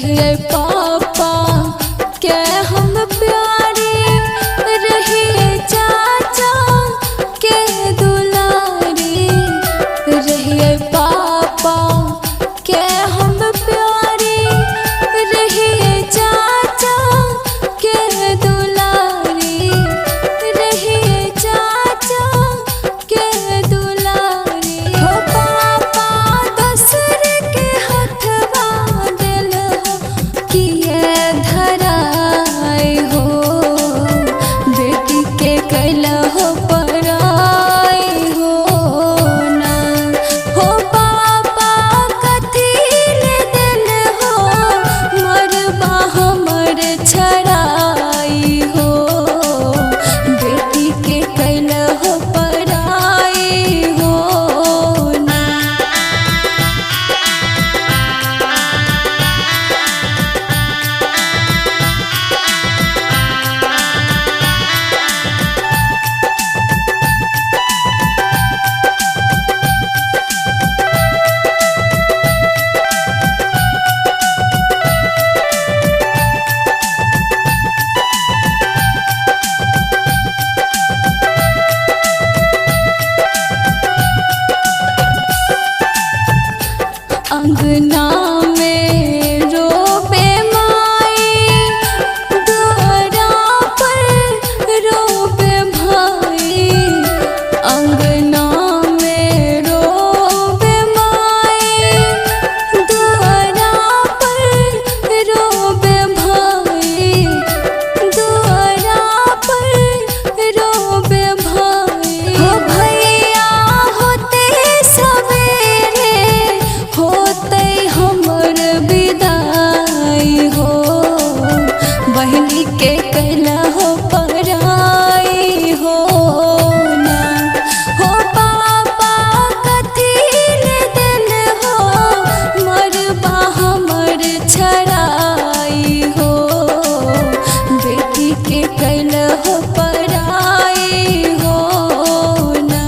रहिए पापा के हम प्यारे, रहिए चाचा के दुलारे, रहिए पापा के हम प्यारे, रहिए चाचा के दुलारे, रहिए चाचा के दुलारे। हो पापा दसर के हथवा दिल किए धराए हो, बेटी के कैल हो पराई हो ना। हो पापा कथी ले दिल हो, मरबा हमर छड़ाई हो, बेटी के कैल हो पराई हो ना। अंगना में रोबे माई, दुआरा पर रोबे भाई, अंगना में रोबे माई, दुआरा पर रोबे भाई, दुआरा पर रोबे भाई। हो भैया होते सवेरे, होते हमर विदाई हो, बहिनी के कैला हो पराई हो ना। हो पापा कथी ले दिल हो, मरबा हमर छड़ाई हो, बेटी के कैल हो पराई हो ना।